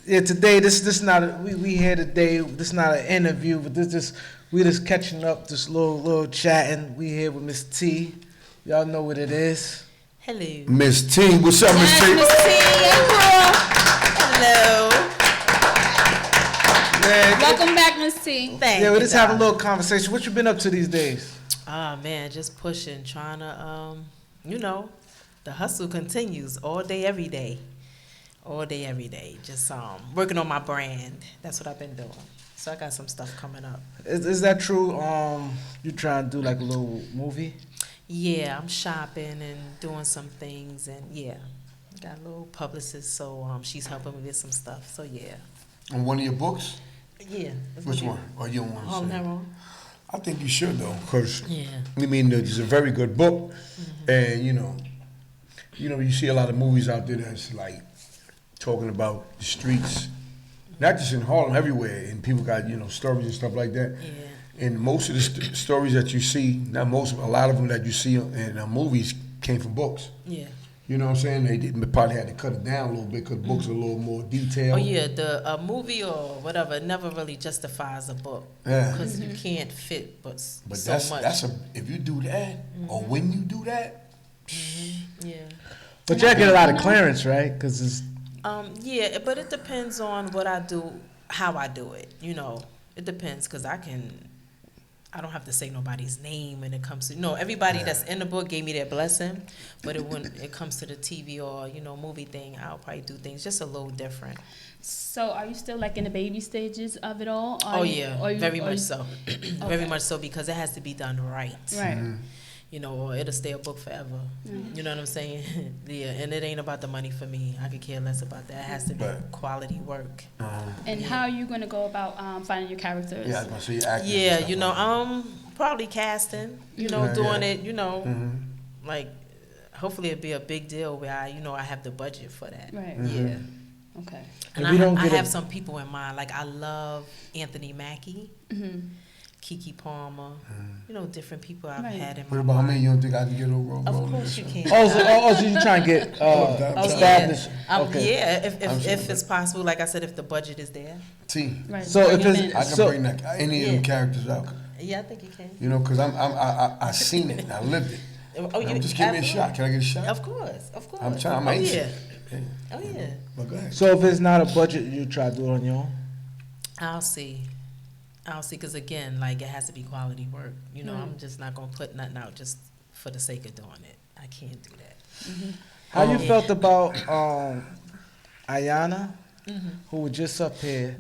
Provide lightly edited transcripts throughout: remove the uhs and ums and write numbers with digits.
Yeah, today this not we here today. This not an interview, but we just catching up, just little chatting. We here with Ms.Tee. Y'all know what it is. Hello. Ms.Tee, what's up, Ms.Tee? Ms.Tee, hello. Man, Welcome back, Ms.Tee. Thank yeah, we you, just having a darling. little conversation. What you been up to these days? Oh man, just pushing, trying to the hustle continues all day, every day. All day, every day. Just working on my brand. That's what I've been doing. So I got some stuff coming up. Is that true? You trying to do like a little movie? Yeah, I'm shopping and doing some things, and yeah, got a little publicist, so she's helping me with some stuff. So yeah. On one of your books? Yeah. Which one? Or you don't want to Harlem, say? Heroine. I think you should though, because Yeah. I mean, it's a very good book, and you know, you see a lot of movies out there that's like talking about the streets, not just in Harlem, everywhere, and people got stories and stuff like that. Yeah. And most of the stories that you see, not most, a lot of them that you see in movies came from books. Yeah. You know what I'm saying? They probably had to cut it down a little bit because books are a little more detailed. Oh yeah, a movie or whatever never really justifies a book Yeah. because you can't fit but so that's much. if you do that or when you do that. Yeah. But y'all get a lot of clearance, right? Because it's Yeah, but it depends on what I do, how I do it. It depends because I don't have to say nobody's name when it comes to everybody that's in the book gave me their blessing, but when it comes to the TV or movie thing, I'll probably do things just a little different. So, are you still like in the baby stages of it all? Very much so, very much so because it has to be done right. Right. Or it'll stay a book forever. You know what I'm saying? Yeah, and it ain't about the money for me. I could care less about that. It has to be quality work. And how are you gonna go about finding your characters? Yeah, I was gonna say you're acting. Yeah, probably casting. Doing it. Like hopefully it'll be a big deal where I have the budget for that. Right. Yeah. Okay. And I have some people in mind. Like I love Anthony Mackie. Kiki Palmer, different people I've had in my What about mind. me? You don't think I can get a role? Of course you can. so you trying to get established? Okay. Yeah, if it's possible, like I said, if the budget is there. See, Right. So if it's I can bring any of them characters out. Yeah, I think you can. Because I seen it, I lived it. Just give me a shot. Can I get a shot? Of course. I'm trying. I'm yeah. Oh yeah. But go ahead. So if it's not a budget, you try to do it on your own. I'll see, because again, like it has to be quality work. I'm just not gonna put nothing out just for the sake of doing it. I can't do that. How you felt about Ayana, who was just up here?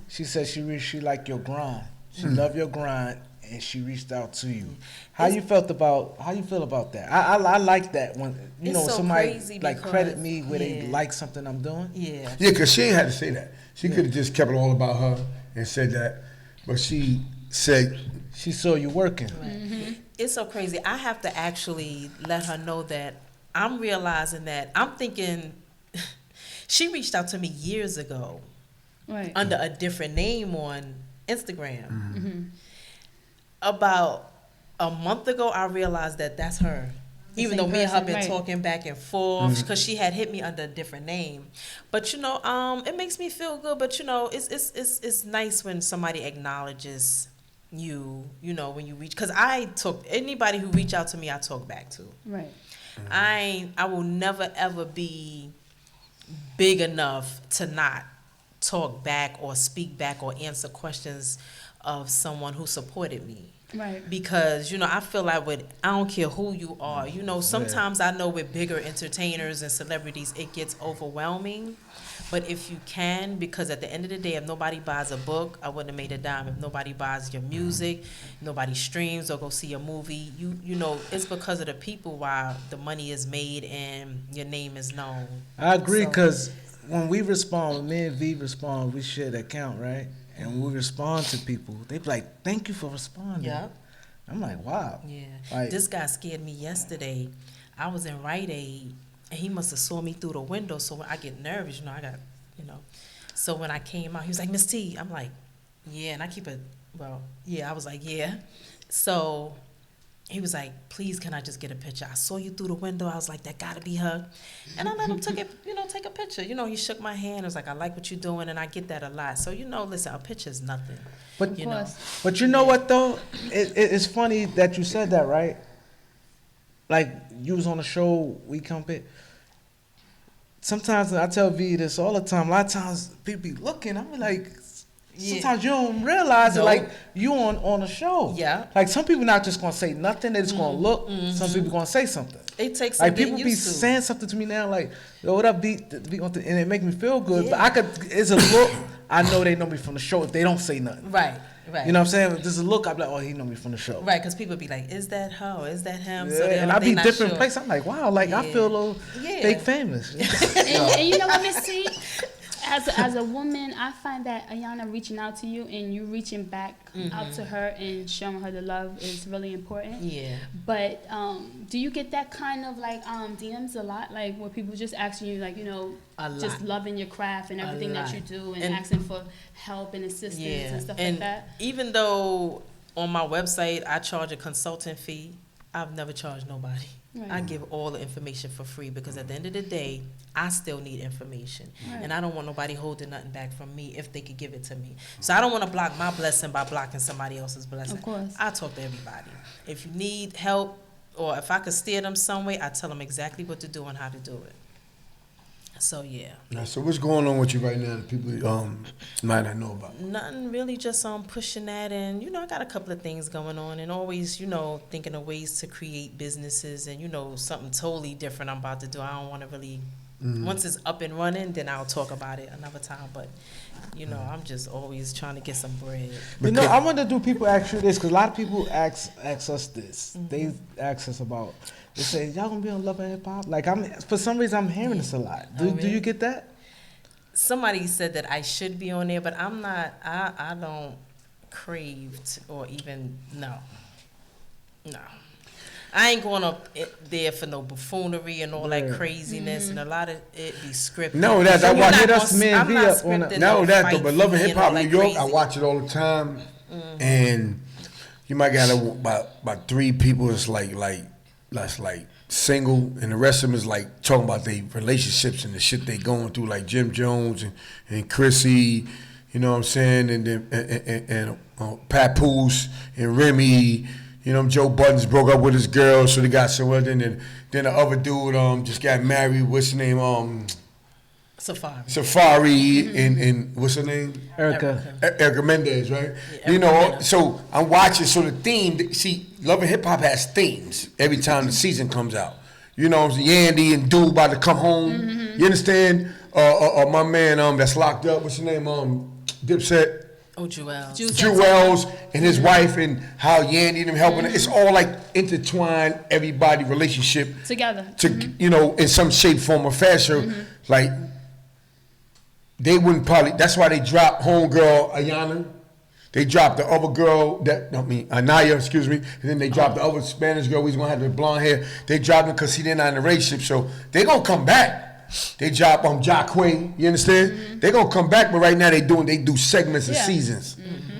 She said she liked your grind. She loved your grind, and she reached out to you. How you feel about that? I like that when It's so somebody crazy like because, credit me where they like something I'm doing. Yeah. Yeah, because she ain't had to say that. She could have just kept it all about her and said that. But she said she saw you working. Right. It's so crazy. I have to actually let her know that I'm realizing that I'm thinking she reached out to me years ago under a different name on Instagram. About a month ago, I realized that that's her. Even though me and her been talking back and forth, because she had hit me under a different name, but it makes me feel good. But it's nice when somebody acknowledges you. When you reach, because I talk anybody who reach out to me, I talk back to. Right. I will never ever be big enough to not talk back or speak back or answer questions of someone who supported me. Right. Because, I feel like I don't care who you are. Sometimes I know with bigger entertainers and celebrities, it gets overwhelming. But if you can, because at the end of the day, if nobody buys a book, I wouldn't have made a dime. If nobody buys your music, nobody streams or go see a movie, it's because of the people why the money is made and your name is known. I agree, because when we respond, when me and V respond, we share the account, right? And when we respond to people, they be like, "Thank you for responding." Yeah. I'm like, wow. Yeah. Like, this guy scared me yesterday. I was in Rite Aid, and he must have saw me through the window. So when I get nervous, So when I came out, he was like, "Ms.Tee." I'm like, "Yeah," and I keep it. Well, yeah. I was like, "Yeah." So he was like, please, can I just get a picture? I saw you through the window. I was like, that gotta be her. And I let him take a picture. He shook my hand. I was like, I like what you're doing, and I get that a lot. So, listen, a picture's nothing. But you know what, though? It's funny that you said that, right? Like, you was on the show, We Compare. Sometimes, I tell V this all the time, a lot of times people be looking, I'm like, sometimes you don't realize it, like, you on a show. Yeah. Like, some people not just going to say nothing, they just going to look. Some people going to say something. It takes some like, people be saying something to me now, like, yo, what up, B? And it make me feel good. Yeah. But it's a look, I know they know me from the show if they don't say nothing. Right. You know what I'm saying? If there's a look, I'm like, oh, he know me from the show. Right, because people be like, is that her? Or is that him? Yeah, So and I be different sure. places. I'm like, wow, like, I feel a little fake famous. And you know what, Ms.Tee? As a woman, I find that Ayana reaching out to you and you reaching back out to her and showing her the love is really important. Yeah. But do you get that kind of like DMs a lot, like where people just asking you, like, just loving your craft and everything that you do and asking for help and assistance and stuff like that? Even though on my website I charge a consultant fee, I've never charged nobody. Right. I give all the information for free because at the end of the day, I still need information. Right. And I don't want nobody holding nothing back from me if they could give it to me. So I don't want to block my blessing by blocking somebody else's blessing. Of course. I talk to everybody. If you need help or if I could steer them some way, I tell them exactly what to do and how to do it. So, yeah. So what's going on with you right now that people might not know about? Nothing really, just pushing that. And, I got a couple of things going on and always, thinking of ways to create businesses and, something totally different I'm about to do. I don't want to really, once it's up and running, then I'll talk about it another time. But, I'm just always trying to get some bread. I wonder, do people ask you this? Because a lot of people ask us this. They ask us about... They say, y'all gonna be on Love and Hip Hop? Like, for some reason, I'm hearing this a lot. Do you get that? Somebody said that I should be on there, but I'm not, I don't crave or even, no. I ain't going up there for no buffoonery and all that craziness, and a lot of it be scripted. No, that I watch it. That's man. But Love and Hip Hop New York, I watch it all the time, and you might got about 3 people that's like single, and the rest of them is like talking about their relationships and the shit they going through, like Jim Jones and Chrissy, you know what I'm saying, and Papoose and Remy, Joe Buttons broke up with his girl, so they got someone. Then the other dude just got married. What's his name? Safari and what's her name? Erica Mendez, right? Yeah, so I'm watching. So the theme, see, Love and Hip Hop has themes every time the season comes out. Yandy and Dude about to come home. You understand? My man that's locked up. What's his name? Dipset. Oh, Jewels. Jewels and his wife and how Yandy and them helping. It's all like intertwined. Everybody relationship together. In some shape, form, or fashion. Like. They wouldn't probably. That's why they dropped homegirl Ayana. They dropped the other girl Anaya, excuse me. And then they dropped the other Spanish girl. Who's gonna have the blonde hair. They dropped him because he didn't have a relationship. So they gonna come back. They drop Jacquay. You understand? They gonna come back. But right now they do segments and seasons.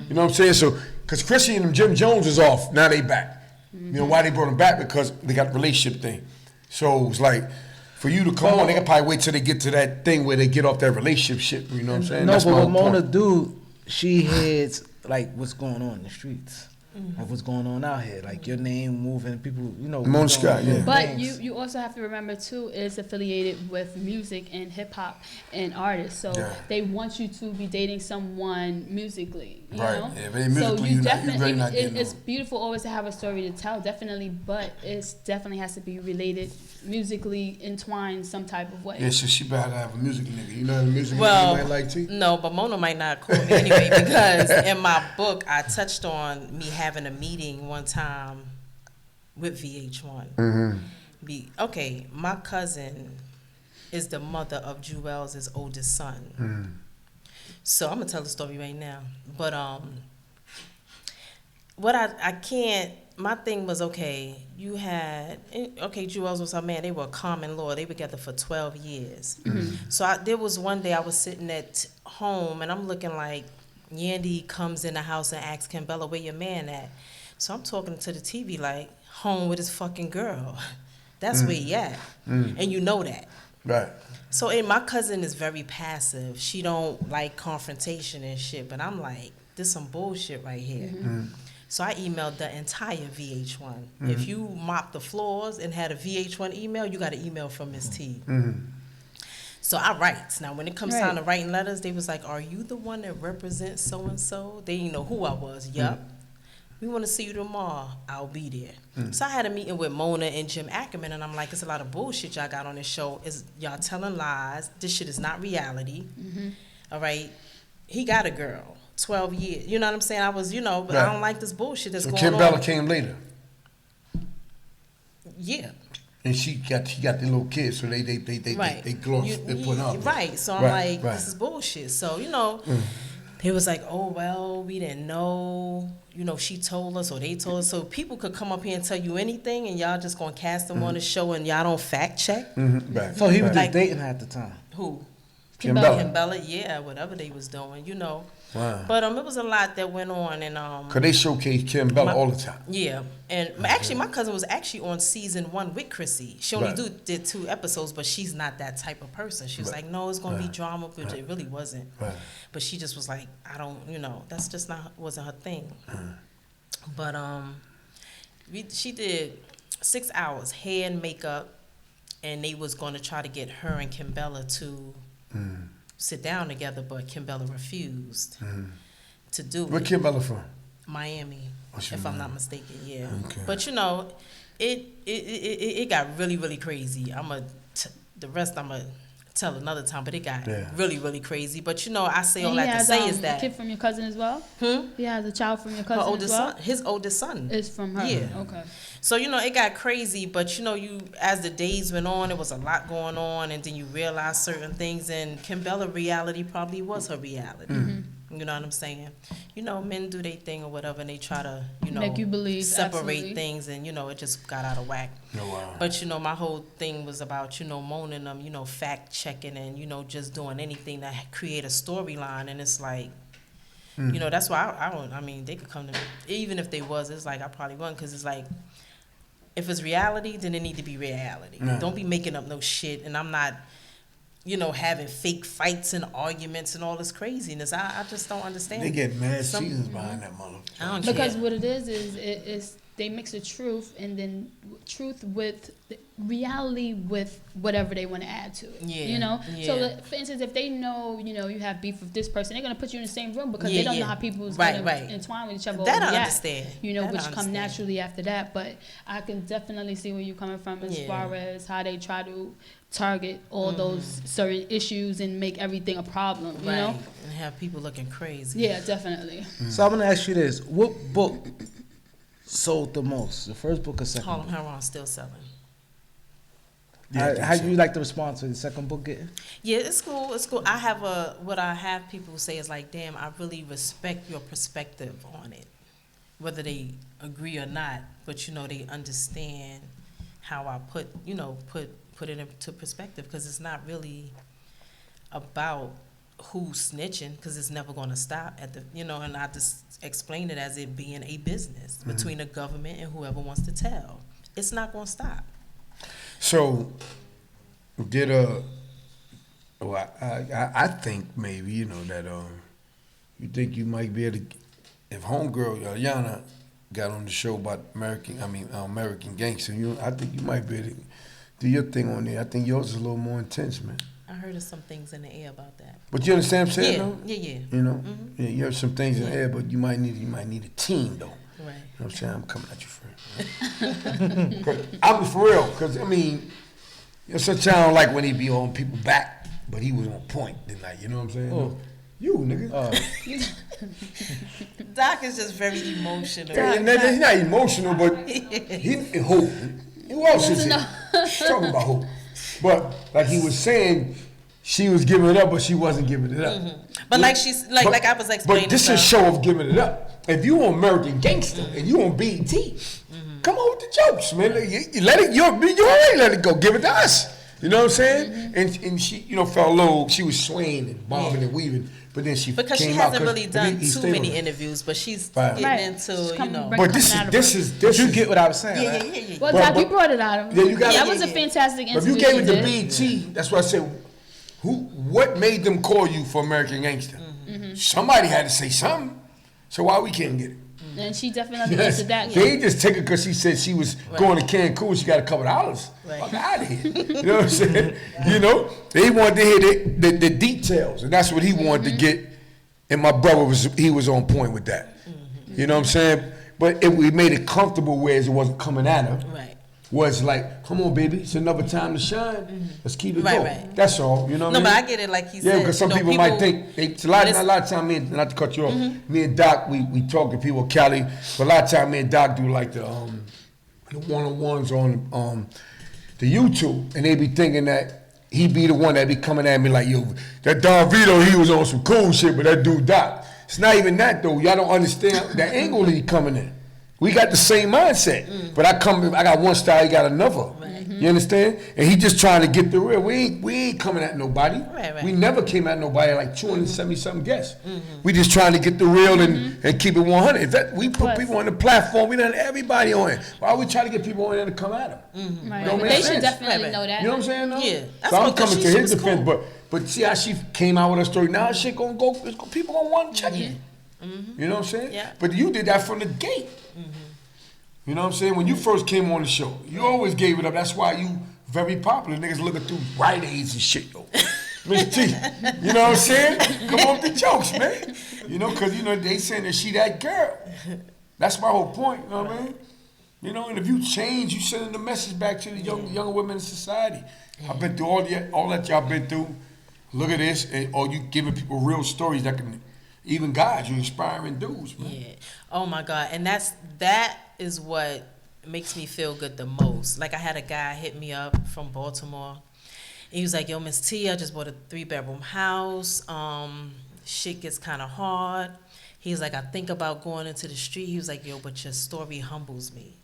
You know what I'm saying? So because Chrissy and Jim Jones is off. Now they back. Why they brought them back? Because they got the relationship thing. So it's like. For you to come on, they can probably wait till they get to that thing where they get off that relationship shit. You know what I'm saying? No, but what Mona do, she hears like what's going on in the streets. Like what's going on out here, like your name moving, people, Mona Scott, yeah. But you also have to remember too, it's affiliated with music and hip hop and artists, so they want you to be dating someone musically, you know. Yeah, very musically, so you definitely not getting it's beautiful always to have a story to tell, definitely, but it definitely has to be related, musically entwined some type of way. Yeah, so she better have a music nigga. You know the music nigga you might like too. No, but Mona might not call me anyway because in my book I touched on me having a meeting one time with VH1. Okay, my cousin is the mother of Jewels' oldest son. So I'm gonna tell the story right now. But what I can't. My thing was Jewels was her man. They were common law. They were together for 12 years. So there was one day I was sitting at home and I'm looking like Yandy comes in the house and asks Kim Bella, where your man at? So I'm talking to the TV like, home with his fucking girl. That's where he at. And you know that. Right. So, and my cousin is very passive. She don't like confrontation and shit. But I'm like, this some bullshit right here. So I emailed the entire VH1. If you mop the floors and had a VH1 email, you got an email from Ms.Tee. So I write. Now, when it comes time to writing letters, they was like, are you the one that represents so-and-so? They didn't know who I was. Yup. We want to see you tomorrow. I'll be there. So I had a meeting with Mona and Jim Ackerman, and I'm like, it's a lot of bullshit y'all got on this show. Y'all telling lies. This shit is not reality. All right? He got a girl. 12 years. You know what I'm saying? I was, but I don't like this bullshit that's going on. Kim Bella came later. Yeah. And she got the little kids, so they gloss, they put up. Right. So I'm like, this is bullshit. So, they was like, oh, well, we didn't know. She told us or they told us. So people could come up here and tell you anything, and y'all just gonna cast them on the show, and y'all don't fact check. Right. So he was just dating her at the time. Who? Kim Bella. Kim Bella, yeah, whatever they was doing, Wow. But it was a lot that went on, and Cause they showcase Kim Bella all the time. Yeah, and actually, my cousin was actually on season 1 with Chrissy. She only did 2 episodes, but she's not that type of person. She was like, "No, it's gonna be drama," but it really wasn't. But she just was like, "I don't, that's just wasn't her thing." But she did 6 hours hair and makeup, and they was gonna try to get her and Kim Bella to sit down together, but Kim Bella refused to do it. Where Kim Bella from? Miami, if I'm not mistaken. Yeah, okay. But it got really, really crazy. The rest I'm gonna tell another time, but it got really, really crazy. But I say all that to say is that a kid from your cousin as well. He has a child from your cousin her oldest as well. son. His oldest son is from her. Yeah. Okay. So it got crazy, but you as the days went on, it was a lot going on, and then you realize certain things. And Kim Bella reality probably was her reality. You know what I'm saying? Men do their thing or whatever, and they try to make you believe separate things, and it just got out of whack. Oh, wow. But my whole thing was about moaning them, fact checking, and just doing anything to create a storyline, and it's like. That's why I don't. I mean, they could come to me, even if they was. It's like I probably wouldn't, because it's like. If it's reality, then it need to be reality. Don't be making up no shit. And I'm not, having fake fights and arguments and all this craziness. I just don't understand. They get mad seasons behind that mother. I don't because care. what it is they mix the truth and then truth with reality with whatever they want to add to it. Yeah. So for instance, if they know you have beef with this person, they're gonna put you in the same room because they don't know how people is gonna entwine with each other. That I understand. Which come naturally after that. But I can definitely see where you're coming from as far as how they try to target all those certain issues and make everything a problem. You know, and have people looking crazy. Yeah, definitely. So I'm gonna ask you this: what book sold the most? The first book or second? Harlem Heroine still selling. Yeah, how do you like the response to the second book getting? Yeah, it's cool. It's cool. What I have people say is like, damn, I really respect your perspective on it, whether they agree or not. But they understand how I put it into perspective, because it's not really about who's snitching, because it's never going to stop at the and I just explain it as it being a business between the government and whoever wants to tell. It's not going to stop. So I think maybe that you think you might be able to, if homegirl Yana got on the show about American Gangster, I think you might be able to do your thing on there. I think yours is a little more intense, man. I heard of some things in the air about that. But you understand what I'm saying, though? Yeah. Yeah, you have some things in the air, but you might need a team, though. Right. You know what I'm saying? I'm coming at you, friend. I'll be for real, because, sometimes I don't like when he be on people's back, but he was on point tonight, you know what I'm saying? Oh. You, nigga. Doc is just very emotional. He's not emotional, but he hope. Who else is here? Talking about hope. But like he was saying, she was giving it up, but she wasn't giving it up. But like I was explaining. But this is a show of giving it up. If you on American Gangster and you on BET, come on with the jokes, man. You let it. You already let it go. Give it to us. You know what I'm saying? And she, fell low. She was swaying and bobbing and weaving. But then she because came she out. hasn't really done too many interviews, but she's getting into, But this is you get what I was saying. Yeah. Well, Doc, you brought it out. That was a fantastic interview. If you gave it to BET, that's why I said, what made them call you for American Gangster? Somebody had to say something. So why we can't get it? And she definitely answered that. They just take it because she said she was going to Cancun. She got a couple dollars. Fuck out of here. You know what I'm saying? They wanted to hear the details, and that's what he wanted to get. And my brother was on point with that. You know what I'm saying? But we made it comfortable, whereas it wasn't coming at her. Right. Was like, come on, baby, it's another time to shine. Let's keep it going. Right. That's all. You know what I mean? No, but I get it, like he said. Yeah, because some people might think a lot of time. Not to cut you off. Me and Doc, we talk to people, Cali. But a lot of time, me and Doc do like the one-on-ones on the YouTube, and they be thinking that he be the one that be coming at me like, yo, that Don Vito, he was on some cool shit, but that dude Doc. It's not even that though. Y'all don't understand the angle he coming in. We got the same mindset, but I got one style, he got another. Right. You understand? And he just trying to get the real. We ain't coming at nobody. Right. We never came at nobody like 270-something guests. We just trying to get the real and keep it 100. We put people on the platform, we done everybody on it. Why we try to get people on there to come at them? Right. They should definitely know that. You know what I'm saying? Though? Yeah. So I'm coming to his defense, but see how she came out with her story. Now shit gonna go. People gonna want to check it. You know what I'm saying? Yeah. But you did that from the gate. You know what I'm saying? When you first came on the show, you always gave it up. That's why you very popular. Niggas looking through Rite Aids and shit, yo. Ms.Tee, you know what I'm saying? Come on with the jokes, man. Because, they saying that she that girl. That's my whole point, you know what I mean? And if you change, you sending the message back to the young women in society. I've been through all that y'all been through. Look at this, or you giving people real stories that can, even guys, you inspiring dudes, man. Yeah. Oh my God. And that is what makes me feel good the most. Like I had a guy hit me up from Baltimore. And he was like, yo, Ms.Tee, I just bought a 3-bedroom house. Shit gets kind of hard. He was like, I think about going into the street. He was like, yo, but your story humbles me.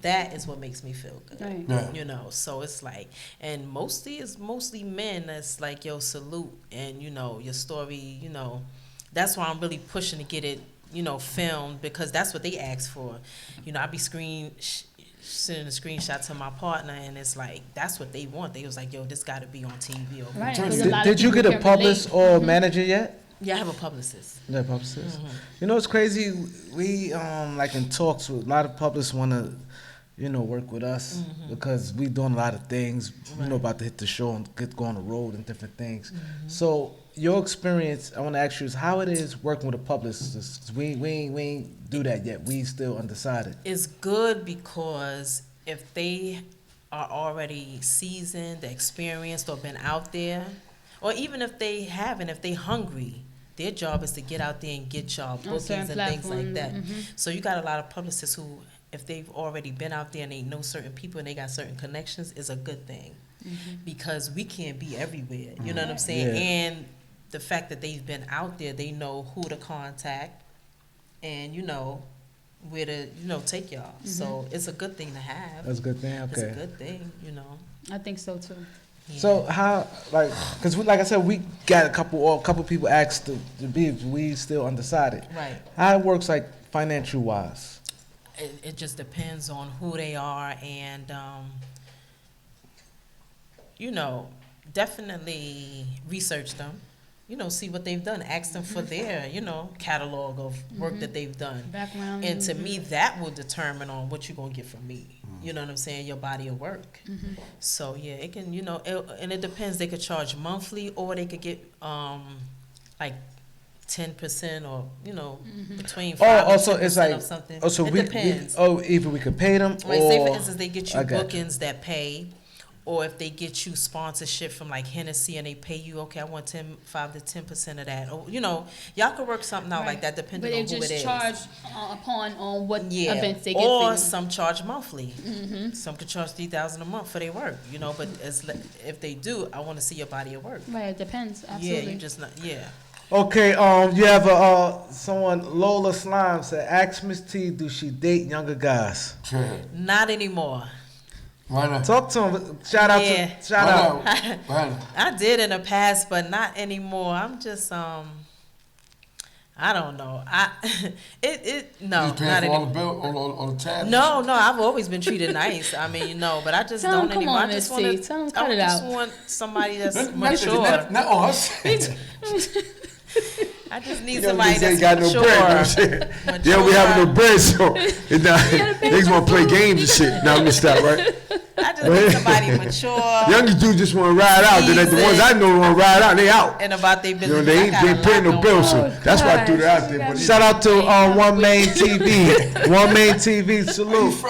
That is what makes me feel good. Right. Yeah. So it's like, and it's mostly men that's like, yo, salute. And, your story, that's why I'm really pushing to get it, filmed, because that's what they asked for. I be sending a screenshot to my partner, and it's like, that's what they want. They was like, yo, this got to be on TV. Right. Did you get a publicist or manager yet? Yeah, I have a publicist. Yeah, publicist. It's crazy. We like in talks with a lot of publicists want to, work with us because we doing a lot of things. Right. About to hit the show and go on the road and different things. So your experience, I want to ask you, is how it is working with a publicist. We ain't do that yet. We still undecided. It's good because if they are already seasoned, experienced, or been out there, or even if they haven't, if they hungry, their job is to get out there and get y'all bookings and things like that. So you got a lot of publicists who, if they've already been out there and they know certain people and they got certain connections, is a good thing. Because we can't be everywhere. You know what I'm saying? Yeah. And the fact that they've been out there, they know who to contact and, where to, take y'all. So it's a good thing to have. That's a good thing, okay. It's a good thing, I think so, too. Yeah. So how, because like I said, we got a couple people asked to be, we still undecided. Right. How it works, financial wise? It just depends on who they are and, definitely research them. See what they've done. Ask them for their, catalog of work that they've done. Background. And to me, that will determine on what you're going to get from me. You know what I'm saying? Your body of work. So, yeah, it can, and it depends. They could charge monthly or they could get, 10% or, between 5 and 10% of something. Oh, so it depends. Either we could pay them or... say, for instance, they get you bookings that pay. Or if they get you sponsorship from Hennessy and they pay you, okay, I want 5 to 10% of that. Or, y'all could work something out like that depending on who it is. But they just charge on what events they get. Or some charge monthly. Some could charge $3,000 a month for their work, but if they do, I want to see your body of work. Right, it depends. Absolutely. Yeah, you just not, yeah. Okay, you have someone, Lola Slime said, ask Ms.Tee, do she date younger guys? Not anymore. Why not? Talk to him. Shout out. Why not? I did in the past, but not anymore. I'm just I don't know. No, You paying not for anymore. all the tabs? No, I've always been treated nice. I mean, but I just don't anymore. I just want to. I just want somebody that's mature. mature. Not us. I just need somebody that's ain't got mature. no bread. Yeah, we having no bread, so niggas want to play games and shit. Now let me stop, right? I just need somebody mature. Young dudes just want to ride out. Then the ones I know want to ride out, they out. And about their business. They ain't paying no bills, so that's why I threw that out there. But Shout out to One Main TV. One Main TV, salute.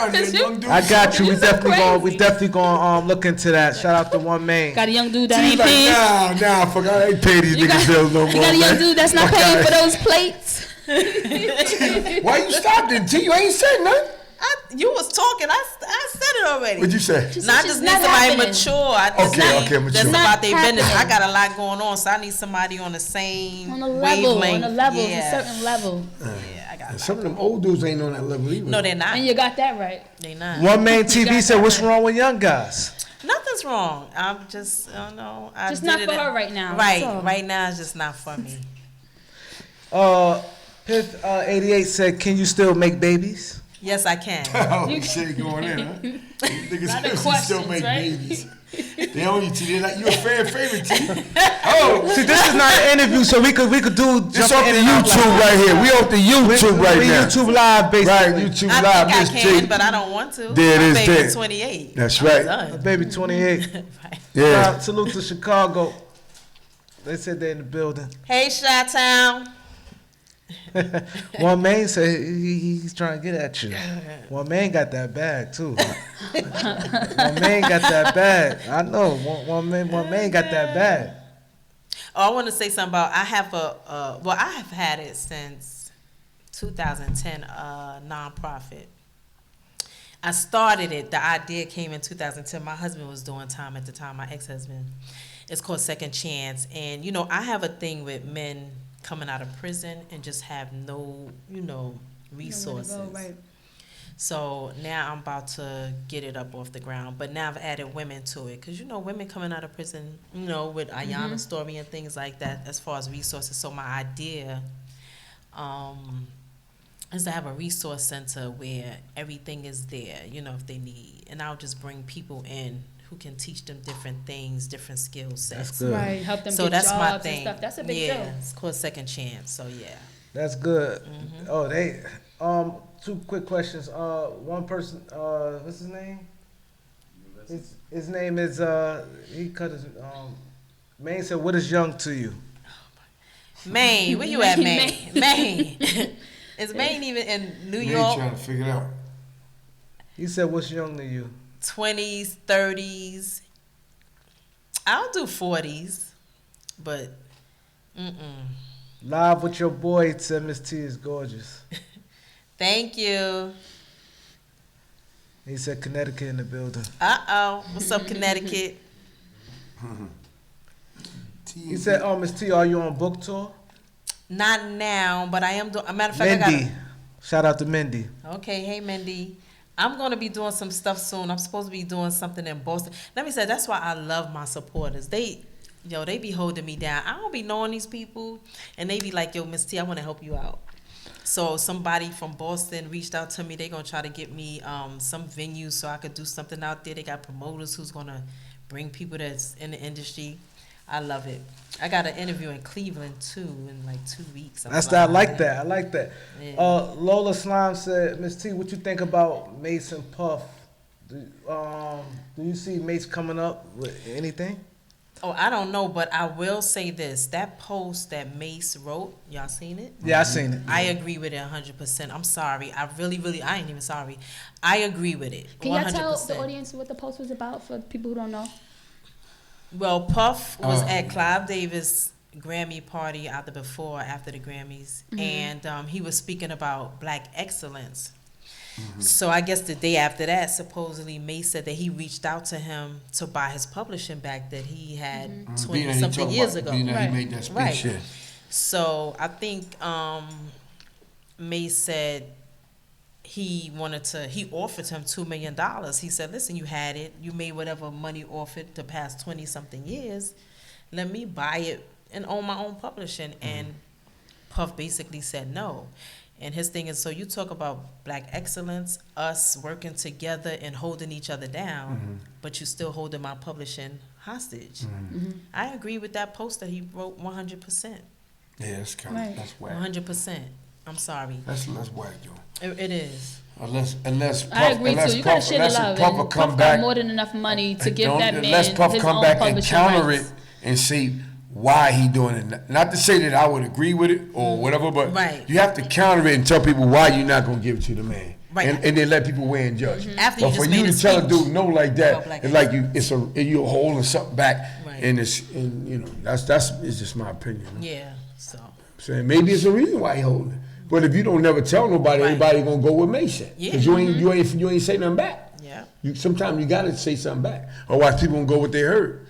I got you. We definitely gonna look into that. Shout out to One Main. Got a young dude that ain't paying. Nah, fuck, I ain't pay these niggas bills no more. You got a young dude that's not paying for those plates. Why you stopped it, T? You ain't said nothing. You was talking. I said it already. What'd you say? I just need somebody mature. Okay, mature. That's about their business. I got a lot going on, so I need somebody on the same wavelength. A certain level. Yeah, I got. Some of them old dudes ain't on that level either. No, they're not. And you got that right. They not. One Main TV said, "What's wrong with young guys?" Nothing's wrong. I'm just, I don't know. Just not for her right now. Right now it's just not for me. Pith 88 said, "Can you still make babies?" Yes, I can. Oh, shit going in, huh? Niggas still make babies. They own you, T. They're like, you a fan favorite, T. Oh, see, this is not an interview, so we could do. This off the YouTube right here. We off the YouTube right now. YouTube live, basically. Right, YouTube live. I think I can, but I don't want to. There it is. My baby's 28. That's right. My baby 28. Right. Yeah. Salute to Chicago. They said they're in the building. Hey, Chi-Town. One Main said he's trying to get at you. One Main got that bag too. One Main got that bag. I know. One Main got that bag. Oh, I want to say something about. I have I have had it since 2010. Nonprofit. I started it. The idea came in 2010. My husband was doing time at the time. My ex-husband. It's called Second Chance, and I have a thing with men coming out of prison and just have no, resources. Right. So now I'm about to get it up off the ground. But now I've added women to it. Because, women coming out of prison, with Ayanna's story and things like that as far as resources. So my idea is to have a resource center where everything is there, if they need. And I'll just bring people in who can teach them different things, different skill sets. That's good. Right, help them So get that's jobs my and thing. stuff. That's a big deal. Yeah, it's called Second Chance. So yeah. That's good. Oh, they two quick questions. One person, what's his name? His name is he cut his Maine said, "What is young to you?" Maine, where you at, Maine? Maine. Is Maine even in New York? Trying to figure it out. He said, "What's young to you?" 20s, 30s. I'll do 40s, but Live with your boy said Ms.Tee is gorgeous. Thank you. He said Connecticut in the building. What's up, Connecticut? He said, Ms.Tee, are you on book tour? Not now, but I am doing. A matter of fact, Mindy. Shout out to Mindy. Okay, hey, Mindy. I'm going to be doing some stuff soon. I'm supposed to be doing something in Boston. Let me say, that's why I love my supporters. They be holding me down. I don't be knowing these people, and they be like, yo, Ms.Tee, I want to help you out. So somebody from Boston reached out to me. They're going to try to get me some venues so I could do something out there. They got promoters who's going to bring people that's in the industry. I love it. I got an interview in Cleveland, too, in like 2 weeks. I like that. Yeah. Lola Slime said, Ms.Tee, what you think about Mace and Puff? Do you see Mace coming up with anything? Oh, I don't know, but I will say this. That post that Mace wrote, y'all seen it? Yeah, I seen it. I agree with it 100%. I'm sorry. I ain't even sorry. I agree with it 100%. Can y'all tell the audience what the post was about for people who don't know? Well, Puff was at Clive Davis' Grammy party either before or after the Grammys, and he was speaking about Black excellence. So I guess the day after that, supposedly Mace said that he reached out to him to buy his publishing back that he had 20-something years ago. He made that speech. Right. Yeah. So I think Mace said he offered him $2 million. He said, listen, you had it. You made whatever money offered the past 20-something years. Let me buy it and own my own publishing. And Puff basically said no. And his thing is, so you talk about black excellence, us working together and holding each other down, but you still holding my publishing hostage. I agree with that post that he wrote 100%. Yeah, that's kind of, that's whack. 100%. I'm sorry. That's whack, Joe. It is. Unless Puff, I agree unless too. You Puff, gotta share the love. Puff And come Puff back, got more than enough money to give that man unless Puff his come own back and publishing counter rights. it and see why he doing it. Not to say that I would agree with it or whatever, but you have to counter it and tell people why you're not gonna give it to the man. Right. And then let people weigh and judge. After but you for just you made to tell a dude no like that, black it's like you're holding something back, and that's it's just my opinion. Yeah. So. Saying maybe it's a reason why he holding it. But if you don't never tell nobody, everybody gonna go with May said. Yeah. Because you ain't say nothing back. Yeah. Sometimes you gotta say something back. Otherwise people gonna go what they heard.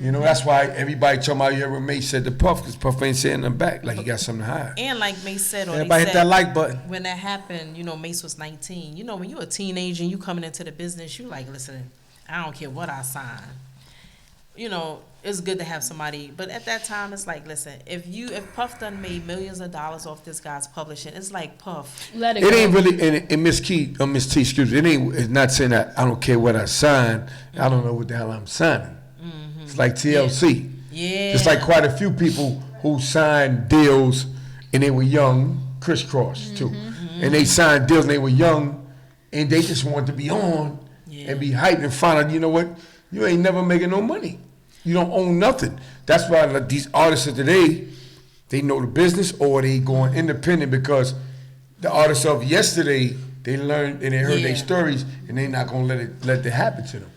That's why everybody talking about you heard what May said to Puff, because Puff ain't saying nothing back, like he got something to hide. And like Mace said, everybody hit that like button. When that happened, Mace was 19. When you're a teenager and you coming into the business, you like, listen, I don't care what I sign. It's good to have somebody, but at that time, it's like, listen, if Puff done made millions of dollars off this guy's publishing, it's like, Puff. Let it go. Ain't really, and Ms.Tee, excuse me, it's not saying that I don't care what I sign, I don't know what the hell I'm signing. It's like TLC. Yeah. It's like quite a few people who signed deals and they were young, crisscross too. And they signed deals and they were young and they just wanted to be on and be hyped and find out, you know what, you ain't never making no money. You don't own nothing. That's why these artists of today, they know the business or they going independent, because the artists of yesterday, they learned and they heard their stories and they not gonna let that happen to them.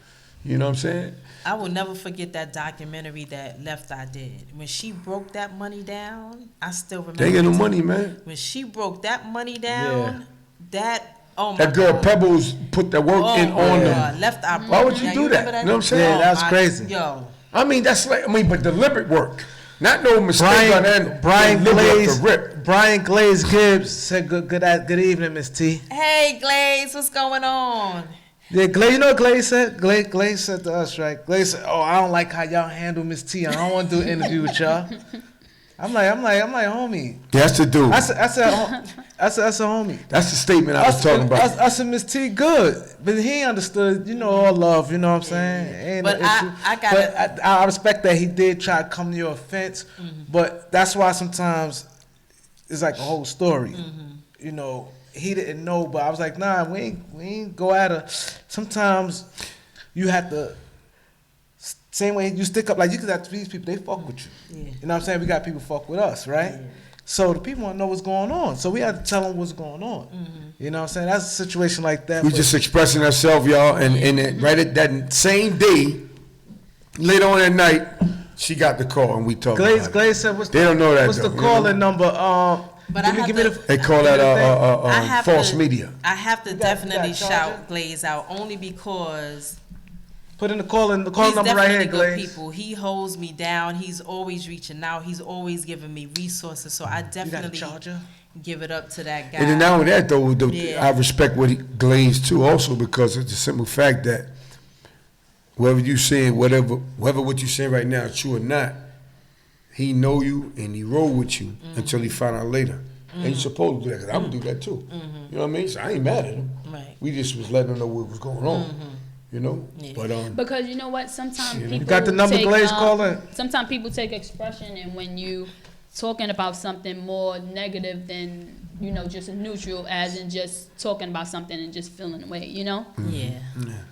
You know what I'm saying? I will never forget that documentary that Left Eye did. When she broke that money down, I still remember. They ain't got no money, man. When she broke that money down, that girl Pebbles put that work in on them. Left Eye. Why would you do that? You know what I'm saying? Yeah, that's crazy. That's but deliberate work. Not no mistake on that. Brian Glaze Gibbs said good evening, Ms.Tee. Hey Glaze, what's going on? Yeah, Glaze, you know what Glaze said? Glaze said to us, right? Glaze said, I don't like how y'all handle Ms.Tee. I don't want to do an interview with y'all. I'm like, homie. That's the dude. I said, homie. That's the statement I was talking about. I said, Ms.Tee, good. But he understood, all love, you know what I'm saying? But I respect that he did try to come to your offense, but that's why sometimes it's like a whole story. He didn't know, but I was like, nah, we ain't go at her. Sometimes you have to, same way you stick up, like you could have these people, they fuck with you. Yeah. You know what I'm saying? We got people fuck with us, right? Yeah. So the people want to know what's going on. So we have to tell them what's going on. You know what I'm saying? That's a situation like that. We just expressing ourselves, y'all, and right at that same day, later on at night, she got the call and we talked about it. Glaze said, they don't know that, what's the calling number? But they call that false media. I have to definitely shout Glaze out, only because put in the call number right here, Glaze. People. He holds me down. He's always reaching out. He's always giving me resources. So I definitely give it up to that guy. And then not only that, though, I respect what Glaze too, also, because it's the simple fact that whether you saying whether what you saying right now is true or not, he know you and he roll with you until he find out later. And you're supposed to do that, because I'm going to do that too. You know what I mean? So I ain't mad at him. Right. We just was letting him know what was going on. Yeah. But because you know what? Sometimes people you got the number, Glaze, calling. Sometimes people take expression, and when you talking about something more negative than, just neutral, as in just talking about something and just feeling away, Yeah.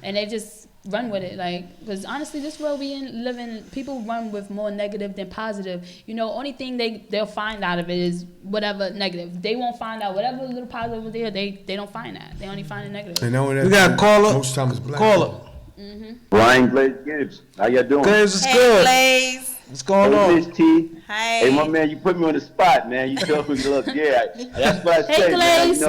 And they just run with it, because honestly, this world we living, people run with more negative than positive. Only thing they'll find out of it is whatever negative. They won't find out whatever little positive was there. They don't find that. They only find the negative. And we got a caller. Most times it's black. Caller. Brian Glaze Gibbs, how y'all doing? Glaze is good. Glaze. What's going on? Ms.Tee. Hey. Hey, my man, you put me on the spot, man. You told me, look, that's what I say, man.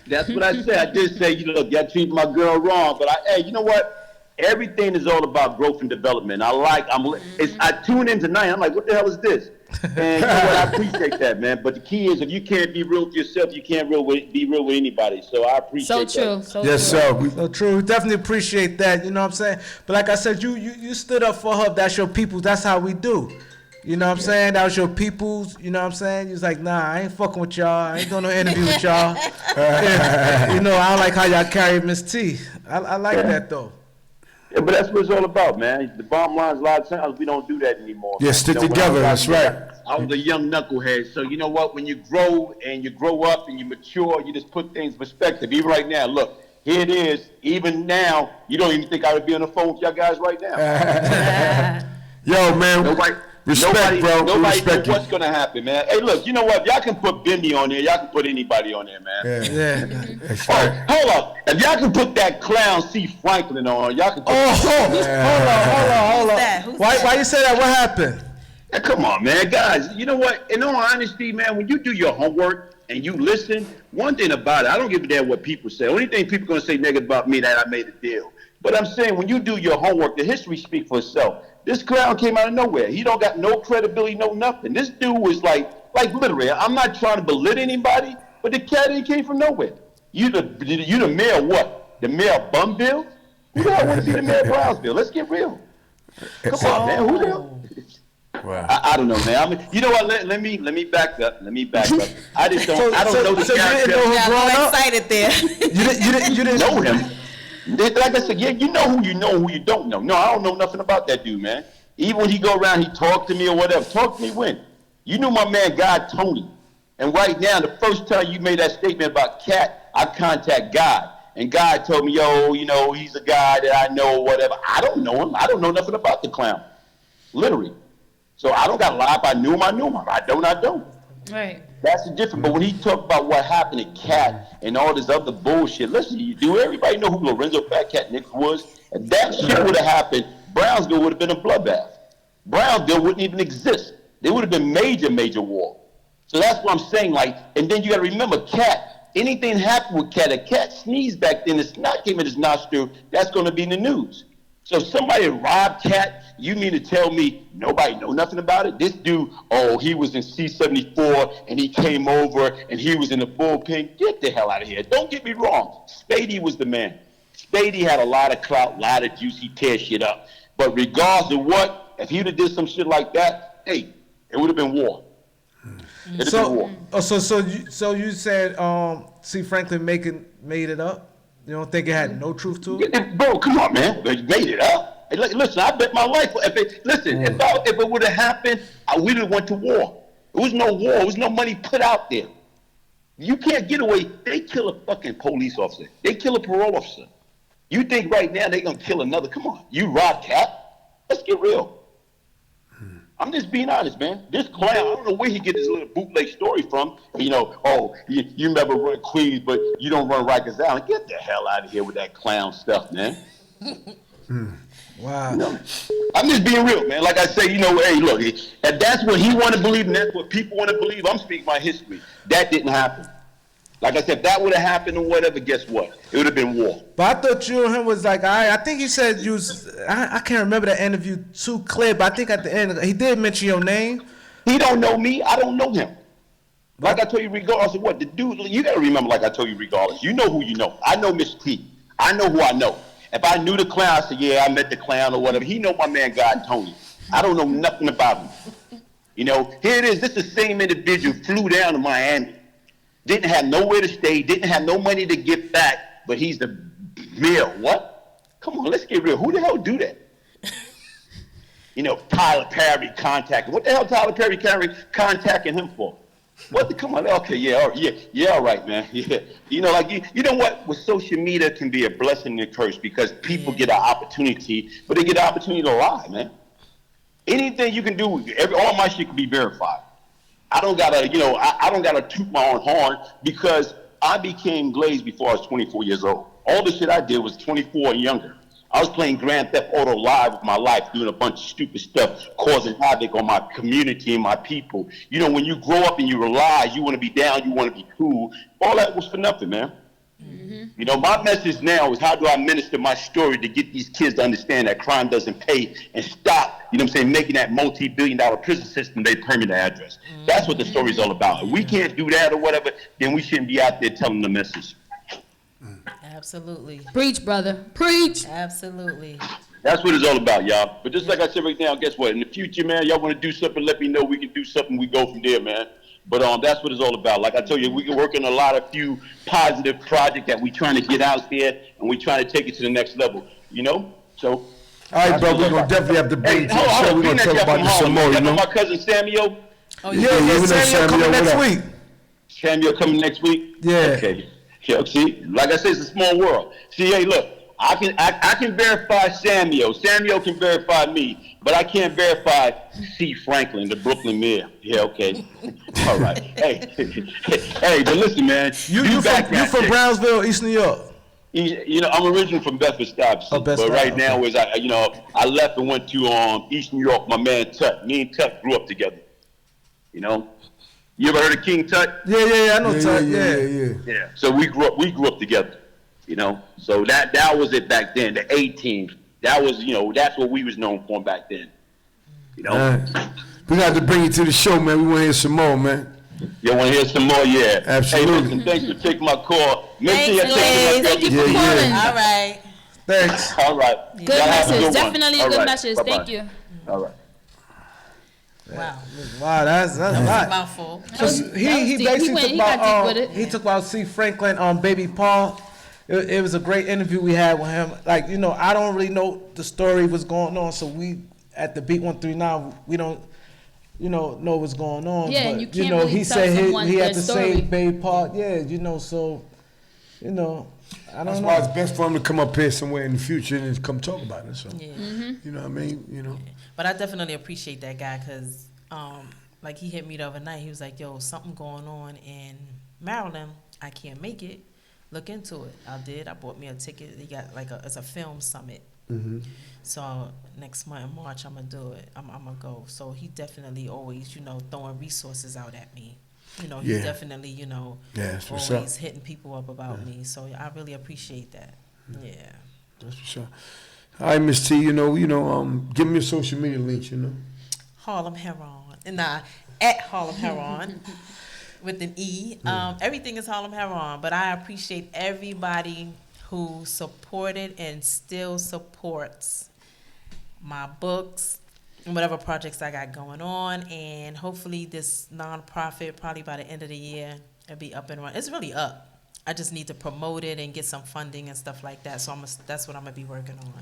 That's what I said. I did say, look, y'all treat my girl wrong, but you know what? everything is all about growth and development. I tune in tonight. I'm like, what the hell is this? And you know what? I appreciate that, man. But the key is, if you can't be real with yourself, you can't be real with anybody. So I appreciate that. Yes, sir. So true. We definitely appreciate that. You know what I'm saying? But like I said, you stood up for her. That's your people. That's how we do. You know what I'm saying? That was your peoples. You know what I'm saying? You was like, nah, I ain't fucking with y'all. I ain't doing no interview with y'all. You know, I don't like how y'all carry Ms.Tee. I like that, though. Yeah, but that's what it's all about, man. The bottom line is, a lot of times we don't do that anymore. Yeah, stick together. That's right. I was a young knucklehead, so you know what? When you grow up and you mature, you just put things in perspective. Even right now, look, here it is. Even now, you don't even think I would be on the phone with y'all guys right now. Yo, man. Respect, bro. Nobody knows what's going to happen, man. Hey, look, you know what? If y'all can put Bendy on there, y'all can put anybody on there, man. Yeah. Hold up. If y'all can put that clown C. Franklin on, y'all can put Hold on. Why you say that? What happened? Hey, come on, man. Guys, you know what? In all honesty, man, when you do your homework and you listen, one thing about it, I don't give a damn what people say. Only thing people going to say negative about me that I made a deal. But I'm saying, when you do your homework, the history speaks for itself. This clown came out of nowhere. He don't got no credibility, no nothing. This dude was like literally, I'm not trying to belittle anybody, but the cat ain't came from nowhere. You the mayor of what? The mayor of Bumville? Who the hell want to be the mayor of Brownsville? Let's get real. Come on, man. Who the hell? Wow. I don't know, man. I mean, you know what? Let me back up. I just don't. I don't know the guy. You didn't know him growing up? Excited there. You didn't know him. Like I said, yeah, you know who you don't know. No, I don't know nothing about that dude, man. Even when he go around, he talk to me or whatever. Talk to me when? You knew my man, God Tony. And right now, the first time you made that statement about Cat, I contact God. And God told me, yo, you know, he's a guy that I know or whatever. I don't know him. I don't know nothing about the clown. Literally. So I don't got to lie. If I knew him, I knew him. If I don't. Right. That's the difference. But when he talked about what happened to Cat and all this other bullshit, listen, do everybody know who Lorenzo Fat Cat Nix was? If that shit would have happened, Brownsville would have been a bloodbath. Brownsville wouldn't even exist. There would have been major war. So that's what I'm saying. Like, and then you got to remember, Cat. Anything happened with Cat, a cat sneezed back then, the snot came in his nostril, that's going to be in the news. So if somebody robbed Cat, you mean to tell me nobody know nothing about it? This dude, he was in C-74 and he came over and he was in the bullpen. Get the hell out of here. Don't get me wrong. Spady was the man. Spady had a lot of clout, a lot of juice. He tear shit up. But regardless of what, if he would have did some shit like that, hey, it would have been war. So you said C. Franklin made it up? You don't think it had no truth to it? Bro, come on, man. They made it up. Hey, listen, I bet my life. If it would have happened, we would have went to war. There was no war. There was no money put out there. You can't get away. They kill a fucking police officer. They kill a parole officer. You think right now they're going to kill another? Come on. You rob Cat? Let's get real. I'm just being honest, man. This clown, I don't know where he get this little bootleg story from. You know, you never run Queens, but you don't run Rikers Island. Get the hell out of here with that clown stuff, man. Wow. You know, I'm just being real, man. Like I say, hey, look, if that's what he want to believe and that's what people want to believe, I'm speaking my history. That didn't happen. Like I said, if that would have happened or whatever, guess what? It would have been war. But I thought you and him was like, I think you said you was, I can't remember the interview too clear, but I think at the end, he did mention your name. He don't know me. I don't know him. Like I told you, regardless of what, the dude, you got to remember, like I told you, regardless. You know who you know. I know Ms.Tee. I know who I know. If I knew the clown, I said, yeah, I met the clown or whatever. He know my man, God Tony. I don't know nothing about him. Here it is. This is the same individual flew down to Miami. Didn't have nowhere to stay, didn't have no money to get back, but he's the mayor. What? Come on, let's get real. Who the hell do that? Tyler Perry contacting. What the hell Tyler Perry contacting him for? Come on, okay, yeah, all right, man. Yeah. You know what? With social media can be a blessing and a curse because people get an opportunity, but they get an opportunity to lie, man. Anything you can do, all my shit can be verified. I don't gotta toot my own horn because I became Glaze before I was 24 years old. All the shit I did was 24 and younger. I was playing Grand Theft Auto Live with my life, doing a bunch of stupid stuff, causing havoc on my community and my people. When you grow up and you realize you want to be down, you want to be cool, all that was for nothing, man. You know, my message now is how do I minister my story to get these kids to understand that crime doesn't pay and stop, you know what I'm saying, making that multi-billion-dollar prison system their permanent address. That's what the story's all about. If we can't do that or whatever, then we shouldn't be out there telling the message. Absolutely. Preach, brother. Preach. Absolutely. That's what it's all about, y'all. But just like I said right now, guess what? In the future, man, y'all want to do something, let me know. We can do something. We go from there, man. But that's what it's all about. Like I told you, we can work on a few positive projects that we trying to get out there, and we trying to take it to the next level, you know? So. All right, bro, we're going to definitely have to bring it to the show. We're going to talk about this some more, you know? My cousin Samuel. Oh, yeah, Samuel coming next week. Samuel coming next week? Yeah. Okay. See, like I said, it's a small world. See, hey, look. I can verify Samuel. Samuel can verify me, but I can't verify C. Franklin, the Brooklyn mayor. Yeah, okay. All right. Hey, but listen, man. You from Brownsville, East New York? You know, I'm originally from Bedford-Stuyvesant, but right now I left and went to East New York. My man Tut. Me and Tut grew up together. You know. You ever heard of King Tut? Yeah. I know Tut. Yeah. So we grew up together. You know, so that was it back then. The 18th, that was, you know, that's what we was known for back then. You know, we got to bring you to the show, man. We want to hear some more, man. You want to hear some more? Yeah, absolutely. Hey, listen, thanks for taking my call. Thank you for calling. All right. Thanks. All right. Good message. Definitely a good message. Bye-bye. Thank you. All right. Wow, that's a lot. Mouthful. He basically took about C. Franklin, Baby Paul. It was a great interview we had with him. Like, you know, I don't really know the story what's going on, so we at the Beat 139 we don't, you know what's going on. Yeah, but, and you can't really he tell said someone he had to their story. save Baby Paul. Yeah, you know, so I don't know. That's why it's best for him to come up here somewhere in the future and come talk about it. So yeah. You know what I mean? You know. But I definitely appreciate that guy because, like, he hit me the other night. He was like, "Yo, something going on in Maryland. I can't make it. Look into it." I did. I bought me a ticket. He got it's a film summit. So next month in March, I'm gonna do it. I'm gonna go. So he definitely always, throwing resources out at me. He definitely, always hitting people up about me. So I really appreciate that. Yeah. That's for sure. All right, Ms.Tee, give me your social media links, Harlem Heroine. At Harlem Heroine. With an E. Everything is Harlem Heroine, but I appreciate everybody who supported and still supports my books and whatever projects I got going on. And hopefully this nonprofit, probably by the end of the year, it'll be up and running. It's really up. I just need to promote it and get some funding and stuff like that. So that's what I'm gonna be working on.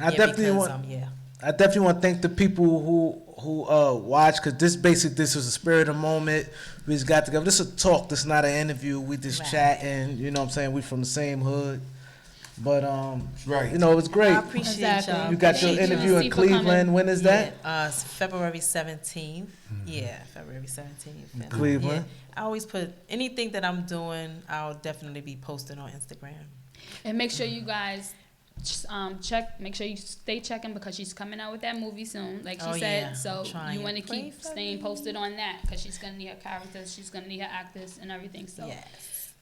I definitely want to thank the people who watch, because this was a spirit of the moment. We just got together. This is a talk. This is not an interview. We just chatting. You know what I'm saying? We from the same hood. But it was great. I appreciate y'all. You got your interview in Cleveland. When is that? February 17th. Yeah, February 17th. In Cleveland. I always put anything that I'm doing. I'll definitely be posting on Instagram. And make sure you guys check. Make sure you stay checking because she's coming out with that movie soon, like she said. Yeah. So you want to keep staying posted on that because she's gonna need her characters, she's gonna need her actors and everything. So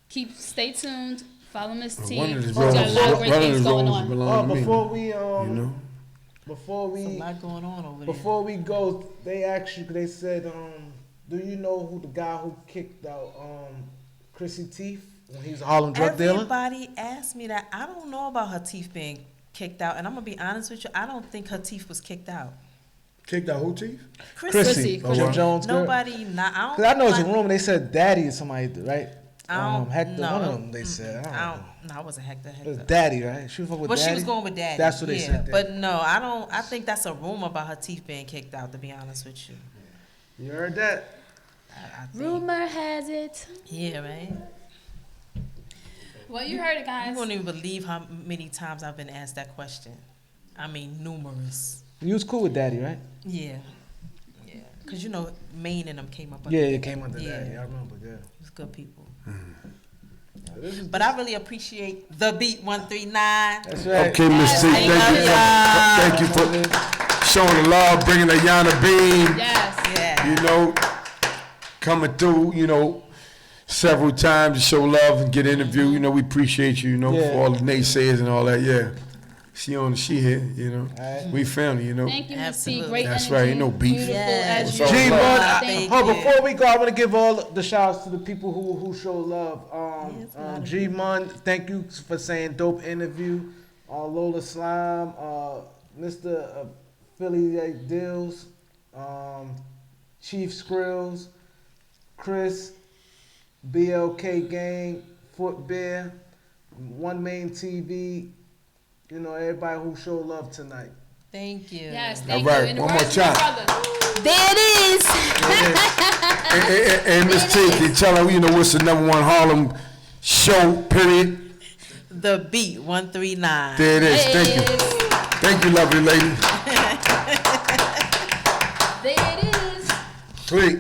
stay tuned. Follow Ms.Tee. She's got a lot of great things going on. Before we There's a lot going on over there. Before we go, they said, do you know who the guy who kicked out Chrissy Teeth when he was a Harlem drug dealer? Everybody asked me that. I don't know about her teeth being kicked out, and I'm gonna be honest with you. I don't think her teeth was kicked out. Kicked out who teeth? Chrissy. Jim Jones. Nobody. I know it's a rumor. They said Daddy or somebody, right? Hector. One of them. They said. No, it wasn't Hector. It was Daddy, right? She was with Daddy. She was going with Daddy. That's what they said. But no, I don't. I think that's a rumor about her teeth being kicked out. To be honest with you. You heard that? Rumor has it. Yeah, man. Well, you heard it, guys. You won't even believe how many times I've been asked that question. I mean, numerous. You was cool with Daddy, right? Yeah. Yeah. Because, Maine and them came up under it came under Daddy. I remember, It was good people. But I really appreciate the Beat 139. That's right. Okay, Ms.Tee, thank you for showing the love, bringing the Yana Beam. Yes. Yeah. Coming through, several times to show love and get interviewed. You know, we appreciate you, you know, Yeah. for all the naysayers and all that, yeah. She here, you know. Right. We family, you know. Thank you, Ms.Tee. Absolutely. Great That's energy. right, ain't no beef. Beautiful Yes. as It's all usual. love. Thank But you. before we go, I want to give all the shout outs to the people who show love. Yes, G Mun, thank you for saying dope interview. Lola Slime, Mr. Philly Dills, Chief Skrills, Chris, BLK Gang, Foot Bear, One Main TV. You know, everybody who showed love tonight. Thank you. Yes, All thank right, you. And the one more words of my time. brother. There it is. And Ms.Tee, can you tell her, you know, what's the #1 Harlem show, period? The Beat 139. There it is. Thank you. Thank you, lovely lady. There it is. Sweet.